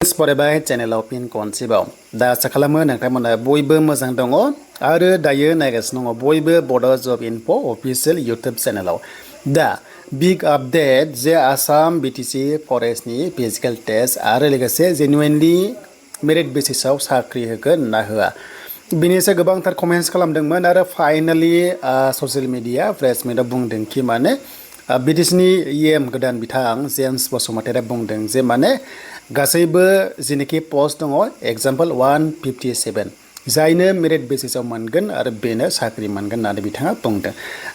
फरायबाय चेनेलाव फिन खनसेबाव दा आसा खालामो नोंथांमोना बयबो मोजां दङ आरो दायो नायगासिनो दङ बयबो बड' जब इनफो अफिसियेल इउटुब चेनेलाव दा बिग आपडेट जे आसाम BTC फरेस्टनि फिजिकल टेस्ट आरो लोगोसे जेनुइनलि मेरिट बेसिसाव साख्रि होगोन ना होआ बिनिसो गोबांथार कमेन्ट्स खालामदोंमोन आरो फाइनालि ससियेल मिडिया प्रेस मिटआव बुंदों कि माने BTCनि गोदान बिथां जेम्स बसुमतारिया बुंदों जे माने गासैबो जिनोखि पस्ट दङ एग्जाम्पल 157 जायनो मेरिट बेसिसाव मोनगोन आरो बेनो साख्रि मोनगोन होननानै बिथाङा बुंदों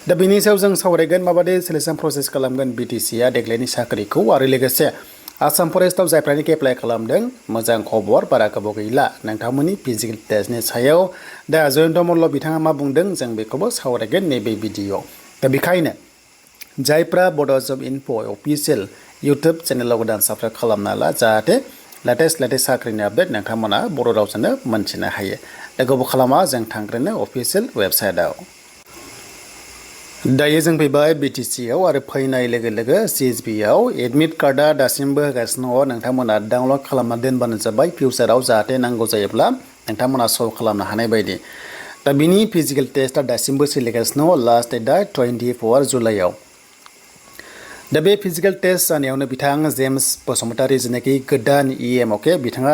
दा बेनि सायाव जों सावरायगोन माबादि सिलेक्शन प्रसेस खालामगोन BTCआ देग्लायनि साख्रिखौ आरो लोगोसे आसाम फरेस्टआव जायफ्रानोखि एप्लाइ खालामदों मोजां खबर बारा गोबाव गैला नोंथांमोननि फिजिकल टेस्टनि सायाव दा जयन्त मल्ल बिथाङा मा बुंदों जों बेखौबो सावरायगोन नैबे भिडिअ दा बेखायनो जायफ्रा बड' जब इनफो अफिसियेल इउटुब चेनेलाव गोदान साबस्क्राइब खालामना ला जाहाथे लेटेस्ट साख्रिनि आपडेट नोंथांमोना बर' रावजोंनो मोनथिनो हायो दा गोबाव खालामा जों थांग्रोनो अफिसियेल वेबसाइटआव दायो जों फैबाय BTCआव आरो फैनाय लोगो लोगो CSBआव एडमिट कार्डआ दासिमबो होगासिनो दङ नोंथांमोना डाउनलड खालामना दोनबानो जाबाय फिउचाराव जाहाथे नांगौ जायोब्ला नोंथांमोना सल्भ खालामनो हानाय बायदि दा बिनि फिजिकल टेस्टआ दासिमबो सोलिगासिनो दङ लास्ट डेटआ 24 जुलाइआव दा बे फिजिकल टेस्ट जानायावनो बिथां जेम्स बसुमतारि जिनाखि गोदान अके बिथाङा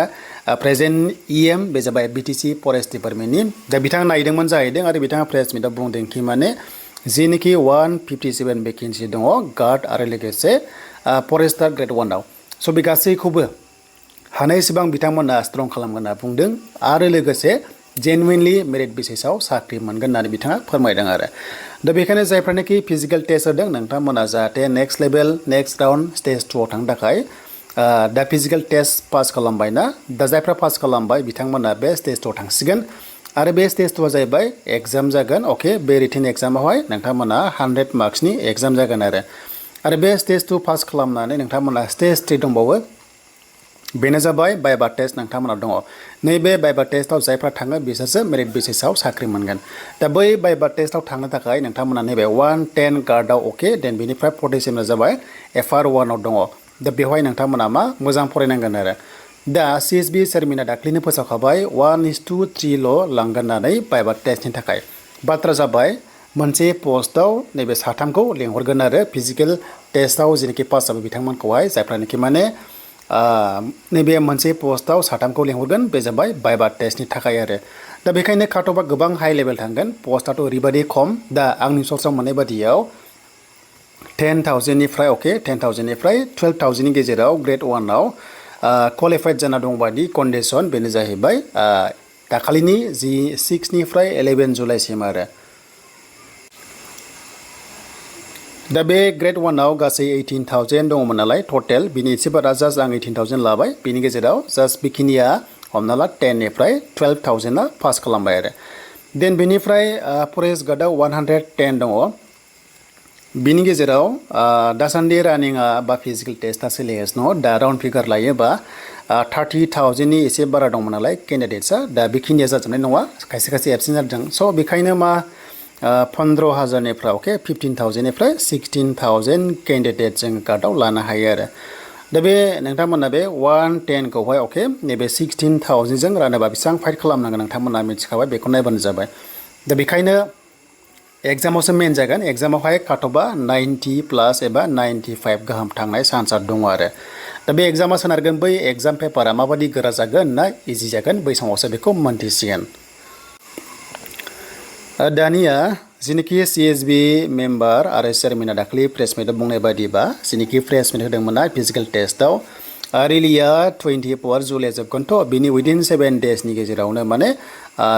प्रेजेन्ट बे जाबाय BTC फरेस्ट डिपार्टमेन्टनि दा बिथाङा नायदोंमोन जाहैदों आरो बिथाङा प्रेस मिटआव बुंदों कि माने जिनोखि 157 भेकेन्सि दङ गार्ड आरो लोगोसे फरेस्टार ग्रेड 1आव स' बे गासैखौबो हानायसेबां बिथांमोना स्ट्रं खालामगोन होनना बुंदों आरो लोगोसे जेनुइनलि मेरिट बेसिसाव साख्रि मोनगोन होननानै बिथाङा फोरमायदों आरो दा बेखायनो जायफ्रानोखि फिजिकल टेस्ट होदों नोंथांमोना जाहाथे next level next round stage 2आव थांनो थाखाय दा फिजिकल टेस्ट पास खालामबायना दा जायफ्रा पास खालामबाय बिथांमोना बे स्टेज 2आव थांसिगोन आरो बे स्टेज 2आ जाहैबाय एग्जाम जागोन अके बे रिटेन एग्जामावहाय नोंथांमोना 100 मार्क्सनि एग्जाम जागोन आरो बे स्टेज 2 पास खालामनानै नोंथांमोना स्टेज 3 दंबावो बेनो जाबाय बाइबा टेस्ट नोंथांमोनाव दङ नैबे बाइबा टेस्टआव जायफ्रा थाङो बिसोरसो मेरिट बेसिसाव साख्रि मोनगोन दा बै बाइबा टेस्टआव थांनो थाखाय नोंथांमोना नैबे 110 गार्डआव अके देन बेनिफ्राय 47 जाबाय FR1आव दङ दा बेवहाय नोंथांमोना मा मोजां फरायनांगोन आरो दा CSB चेयारमेना दाख्लैनो फोसावखाबाय 1:3 लांगोन होननानै बाइबा टेस्टनि थाखाय बाथ्रा जाबाय मोनसे पस्टआव नैबे साथामखौ लेंहरगोन आरो फिजिकल टेस्टआव जेनोखि पास जाबाय बिथांमोनखौहाय जायफ्रानोखि माने नैबे मोनसे पस्टआव साथामखौ लेंहरगोन बे जाबाय बाइबा टेस्टनि थाखाय आरो दा बेखायनो काटअफआ गोबां हाई लेभेल थांगोन पस्टआथ' ओरैबायदि खम दा आंनि सर्सआव मोननाय बादियाव 10,000निफ्राय अके 10,000निफ्राय 12,000नि गेजेराव ग्रेड 1आव क्वालिफाइड जाना दंबादि कन्डिसन बेनो जाहैबाय दाखालिनि जि 6निफ्राय 11 जुलाइसिम आरो दा बे ग्रेड 1आव गासै 18,000 दङमोन नालाय टटेल बिनि एसे बारा जास्ट आं 18,000 लाबाय बिनि गेजेराव जास्ट बेखिनिया हमना ला 10निफ्राय 12,000आ पास खालामबाय आरो देन बेनिफ्राय फरेस्ट गार्डआव 110 दङ बिनि गेजेराव दासान्दि रानिंआ बा फिजिकल टेस्टआ सोलिगासिनो दङ दा राउन्ड फिगार लायोबा 30,000नि एसे बारा दंमोन नालाय केन्डिडेट्सआ दा बेखिनिया जाजोबनाय नङा खायसे खायसे एबसेन्ट जादों स' बेखायनो मा 15,000निफ्राय अके 15,000निफ्राय 16,000 केन्डिडेट जों गार्डआव लानो हायो आरो दा बे नोंथांमोना बे 110खौहाय अके नैबे 16,000 जों रानोबा बेसेबां फाइट खालामनांगोन नोंथांमोना मिथिखाबाय बेखौ नायबानो जाबाय दा बेखायनो एग्जामावसो मेन जागोन एग्जामावहाय काटअफआ 90+ एबा 95 गाहाम थांनाय चान्सआ दङ आरो दा बे एग्जामा सोनारगोन बै एग्जाम पेपारा माबादि गोरा जागोन ना इजि जागोन बै समावसो बेखौ मोनथिसिगोन दानिया जिनोखि CSB मेम्बार आरो चेयारमेना दाखालि प्रेस मिटआव बुंनाय बायदिबा जिनोखि प्रेस मिट होदोंमोन फिजिकल टेस्टआव रिलिया 24 जुलाइ जोबगोनथ' बिनि उइदिन 7 डेजनि गेजेरावनो माने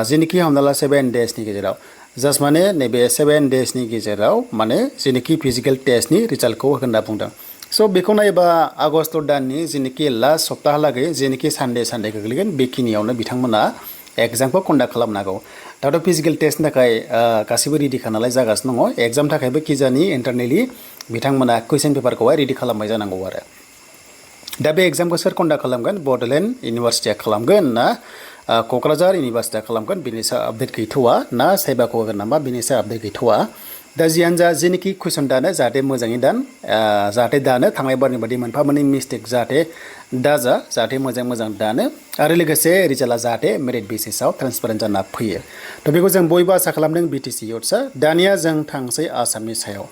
जिनोखि हमना ला 7 डेजनि गेजेराव जास्ट माने नैबे 7 डेजनि गेजेराव माने जिनोखि फिजिकल टेस्टनि रिजाल्टखौ होगोन होनना बुंदों स' बेखौ नायोबा आगस्ट दाननि जिनोखि लास्ट सप्ताहालागै जिनोखि सानडे गोग्लैगोन बेखिनियावनो बिथांमोना एग्जामखौ कन्डाक्ट खालामनांगौ दाथ' फिजिकल टेस्टनि थाखाय गासैबो रेडि नालाय जागासिनो दङ एग्जाम थाखायबो किजानि इन्टारनेलि बिथांमोना कुइसन पेपारखौहाय रेडि खालामबाय जानांगौ आरो दा बे एग्जामखौ सोर कन्डाक्ट खालामगोन बड'लेण्ड इउनिभार्सिटिया खालामगोन ना क'क्राझार इउनिभार्सिटिया खालामगोन बेनि सायाव आपडेट गैथ'वा ना साइबाखौ होगोन नामा बेनि सायाव आपडेट गैथ'वा दा जियानो जा जेनोखि कुइसन दानो जाहाथे मोजाङै दान जाहाथे दानो थांनाय बारनि बादि मोनफा मोननै मिस्टेक जाहाथे दाजा जाहाथे मोजां दानो आरो लोगोसे रिजाल्टआ जाहाथे मेरिट बेसिसाव ट्रान्सपारेन्ट जाना फैयो थ' बेखौ जों बयबो आसा खालामदों बिटिसि इउथ्सआ दानिया जों थांसै आसामनि सायाव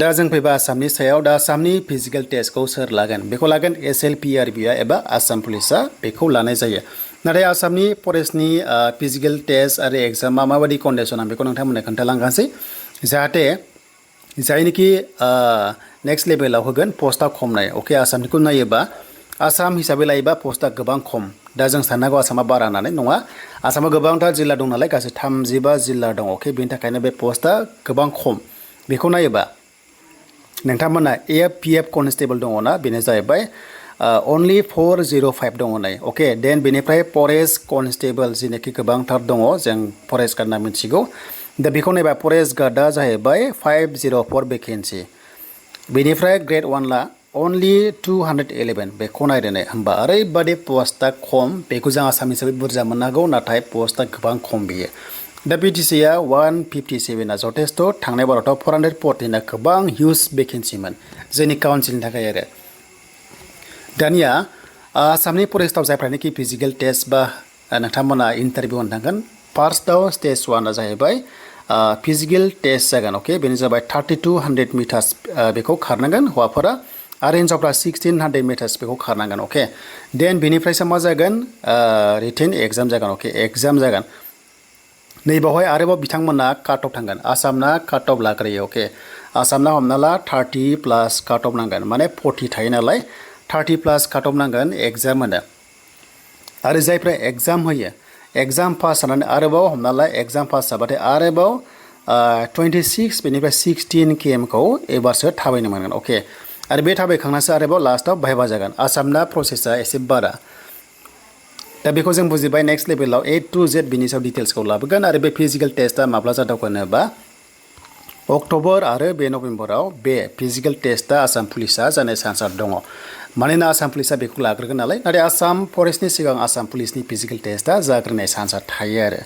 दा जों फैबा आसामनि सायाव दा आसामनि फिजिकेल टेस्टखौ सोर लागोन बेखौ लागोन SLPRBआ एबा आसाम पुलिसा बेखौ लानाय जायो नाथाय आसामनि फरेस्टनि फिजिकेल टेस्ट आरो एग्जामा माबायदि कन्डिसन आं बेखौ नोंथांमोननो खोन्थालांगासै जाहाथे जायनोखि नेक्स्ट लेभेलाव होगोन पस्टआ खमनाय अके आसामनिखौ नायोबा आसाम हिसाबै लायोबा पस्टआ गोबां खम दा जों साननांगौ आसामा बारा होननानै नङा आसामाव गोबांथार जिल्ला दं नालाय गासै 35 जिल्ला दं अके बेनि थाखायनो बे पस्टआ गोबां खम बेखौ नायोबा नोंथांमोना AFPF कनस्टेबल दङ ना बेनो जाहैबाय only 405 दङ नै अके देन बेनिफ्राय फरेस्ट कनस्टेबल जेनाखि गोबांथार दङ जों फरेस्ट गार्ड होनना मिथिगौ दा बेखौ नायबा फरेस्ट गार्डआ जाहैबाय 504 भेकेन्सि बेनिफ्राय ग्रेड 1 ला only 211 बेखौ नायदो नै होमबा ओरैबादि पस्टआ खम बेखौ जों आसाम हिसाबै बुरजा मोननांगौ नाथाय पस्टआ गोबां खम बेयो दा BTCआ 157 जथेस्थ थांनाय बारावथ' 414 गोबां हिउज भेकेन्सिमोन जोंनि काउन्सिलनि थाखाय आरो दानिया आसामनि फरेस्टआव जायफ्रानोखि फिजिकेल टेस्ट बा नोंथांमोना इन्टारभिउ होनो थांगोन फार्स्टआव स्टेज 1आ जाहैबाय फिजिकेल टेस्ट जागोन अके बेनो जाबाय 3200 मिटार्स बेखौ खारनांगोन हौवाफोरा आरो हिन्जावफ्रा 1600 मिटार्स बेखौ खारनांगोन अके देन बेनिफ्रायसो मा जागोन रिटेन एग्जाम जागोन अके एग्जाम जागोन नैबावहाय आरोबाव बिथांमोना काट अफ थांगोन आसामना काट अफ लाग्रोयो अके आसामना हमना ला 30 प्लास काट अफ नांगोन माने 40 थायो नालाय 30 प्लास काट अफ नांगोन एग्जाम होनो आरो जायफ्रा एग्जाम होयो एग्जाम पास जानानै आरोबाव हमना ला एग्जाम पास जाबाथाय आरोबाव 26 बेनिफ्राय 16 km खौ एबारसो थाबायनो मोनगोन अके आरो बे थाबायखांनासो आरोबाव लास्टआव भाइभा जागोन आसामना प्रसेसा एसे बारा दा बेखौ जों बुजिबाय नेक्स्ट लेभेलाव A to Z बिनि सायाव डिटेल्सखौ लाबोगोन आरो बे फिजिकेल टेस्टआ माब्ला जाथावगोन होनोबा अक्ट'बर आरो बे नभेम्बराव बे फिजिकेल टेस्टआ आसाम पुलिसा जानाय चान्सआ दङ मानोना आसाम पुलिसा बेखौ लाग्रोगोन नालाय नाथाय आसाम फरेस्टनि सिगां आसाम पुलिसनि फिजिकेल टेस्टआ जाग्रोनाय चान्सआ थायो आरो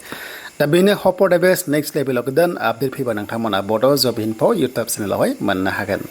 दा बेनो hope for the best next लेभेलाव गोदान आपडेट फैबा नोंथांमोना बड' जब इनफो इउटुब चेनेलावहाय मोननो हागोन